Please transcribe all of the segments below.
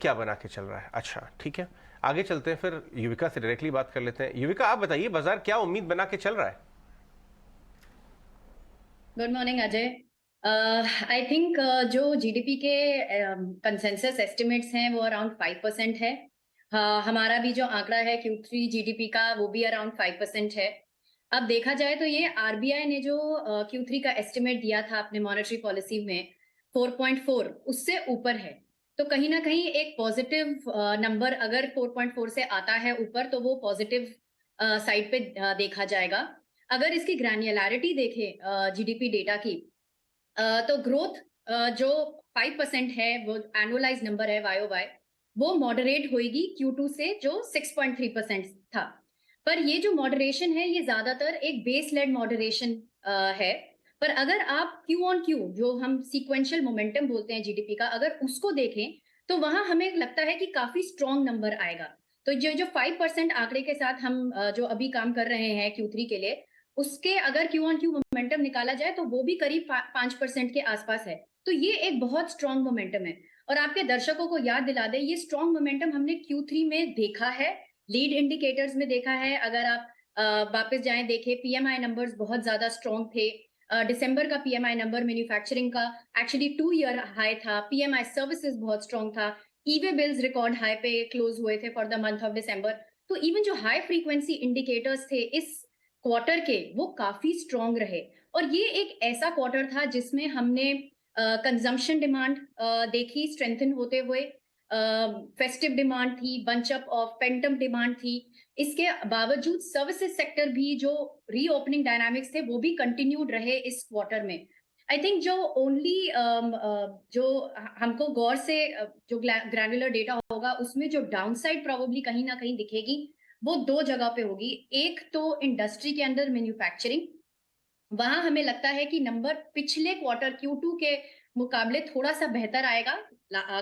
क्या बना के चल रहा है। अच्छा ठीक है, आगे चलते हैं, फिर युविका से डायरेक्टली बात कर लेते हैं। युविका, आप बताइए, बाजार क्या उम्मीद बना के चल रहा है? Good morning Ajay. I think जो जीडीपी के कंसेंसस एस्टिमेट्स हैं वो अराउंड 5% है। हमारा भी जो आंकड़ा है Q3 जीडीपी का वो भी अराउंड 5% है। अब देखा जाए तो ये आरबीआई ने जो Q3 का एस्टिमेट दिया था अपने मॉनेटरी पॉलिसी में 4.4 उससे ऊपर है। तो कहीं ना कहीं एक पॉजिटिव नंबर अगर 4.4 से आता है ऊपर तो वो पॉजिटिव साइड पे देखा जाएगा। अगर इसकी ग्रैन्युलैरिटी देखें जीडीपी डेटा की, तो ग्रोथ जो 5% है वो एनुअलाइज नंबर है वाई ओ वाई, वो मॉडरेट होएगी Q2 से जो 6.3% था। पर ये जो मॉडरेशन है ये ज्यादातर एक बेस लेड मॉडरेशन है। पर अगर आप क्यू ऑन क्यू जो हम सीक्वेंशियल मोमेंटम बोलते हैं जीडीपी का, अगर उसको देखें तो वहां हमें लगता है कि काफी स्ट्रॉन्ग नंबर आएगा। तो जो जो 5% आंकड़े के साथ हम जो अभी काम कर रहे हैं Q3 के लिए, उसके अगर क्यू ऑन क्यू मोमेंटम निकाला जाए तो वो भी करीब 5% के आसपास है। तो ये एक बहुत स्ट्रॉन्ग मोमेंटम है। और आपके दर्शकों को याद दिला दें, ये स्ट्रॉन्ग मोमेंटम हमने Q3 में देखा है, लीड इंडिकेटर्स में देखा है। अगर आप वापस जाएं देखें, पीएमआई नंबर्स बहुत ज्यादा स्ट्रॉन्ग थे। दिसंबर का पीएमआई नंबर मैन्युफैक्चरिंग का एक्चुअली 2 ईयर हाई था। पीएमआई सर्विसेज बहुत स्ट्रॉन्ग था। ईवे बिल्स रिकॉर्ड हाई पे क्लोज हुए थे for the month of December. तो इवन जो हाई फ्रीक्वेंसी इंडिकेटर्स थे इस क्वार्टर के, वो काफी स्ट्रॉन्ग रहे। और ये एक ऐसा क्वार्टर था जिसमें हमने कंजम्पशन डिमांड देखी स्ट्रेंथन होते हुए, फेस्टिव डिमांड थी, bunch up of phantom demand थी। इसके बावजूद सर्विसेज सेक्टर भी जो रीओपनिंग डायनामिक्स थे वो भी कंटिन्यूड रहे इस क्वार्टर में। आई थिंक जो ओनली जो हमको गौर से जो ग्रैनुलर डेटा होगा उसमें जो डाउनसाइड प्रोबेबली कहीं ना कहीं दिखेगी वो दो जगह पे होगी। एक तो इंडस्ट्री के अंदर मैन्युफैक्चरिंग, वहां हमें लगता है कि नंबर पिछले क्वार्टर Q2 के मुकाबले थोड़ा सा बेहतर आएगा।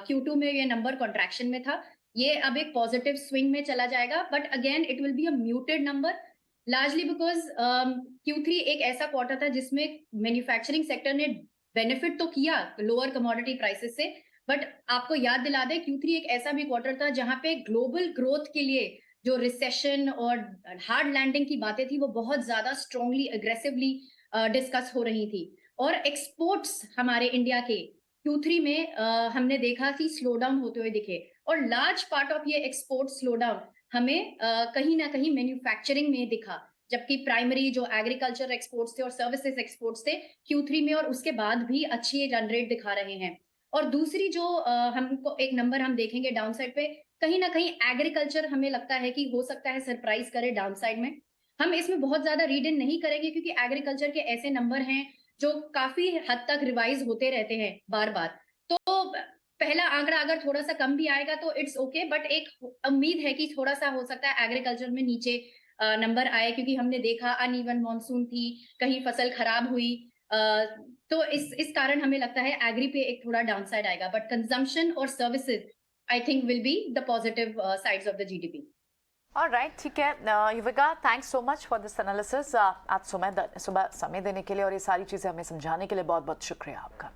Q2 में ये नंबर कॉन्ट्रैक्शन में था, ये अब एक पॉजिटिव स्विंग में चला जाएगा, but again it will be a muted number, largely because Q3 एक ऐसा क्वार्टर था जिसमें मैन्युफैक्चरिंग सेक्टर ने बेनिफिट तो किया लोअर कमोडिटी प्राइसेस से। बट आपको याद दिला दें, Q3 एक ऐसा भी क्वार्टर था जहां पे ग्लोबल ग्रोथ के लिए जो रिसेशन और हार्ड लैंडिंग की बातें थी वो बहुत ज्यादा स्ट्रांगली अग्रेसिवली डिस्कस हो रही थी। और एक्सपोर्ट्स हमारे इंडिया के Q3 में हमने देखा कि स्लो डाउन होते हुए दिखे। और लार्ज पार्ट ऑफ ये एक्सपोर्ट स्लो डाउन हमें कहीं ना कहीं मैन्युफैक्चरिंग में दिखा, जबकि प्राइमरी जो एग्रीकल्चर एक्सपोर्ट्स थे और सर्विसेज एक्सपोर्ट्स थे Q3 में और उसके बाद भी अच्छी रन रेट दिखा रहे हैं। और दूसरी जो हमको एक नंबर हम देखेंगे डाउन साइड पे, कहीं ना कहीं एग्रीकल्चर हमें लगता है कि हो सकता है सरप्राइज करे डाउन साइड में। हम इसमें बहुत ज्यादा रीड इन नहीं करेंगे क्योंकि एग्रीकल्चर के ऐसे नंबर हैं जो काफी हद तक रिवाइज होते रहते हैं बार बार। तो पहला आंकड़ा अगर थोड़ा सा कम भी आएगा तो इट्स ओके, बट एक उम्मीद है कि थोड़ा सा हो सकता है एग्रीकल्चर में नीचे नंबर आए, क्योंकि हमने देखा अनइवन मॉनसून थी, कहीं फसल खराब हुई। तो इस कारण हमें लगता है एग्री पे एक थोड़ा डाउनसाइड आएगा, बट कंजम्पशन और services I think will be the positive sides of the GDP. Alright, ठीक है Yuvika, thanks so much for this analysis. आज सुबह समय देने के लिए और ये सारी चीज़ें हमें समझाने के लिए बहुत बहुत शुक्रिया आपका।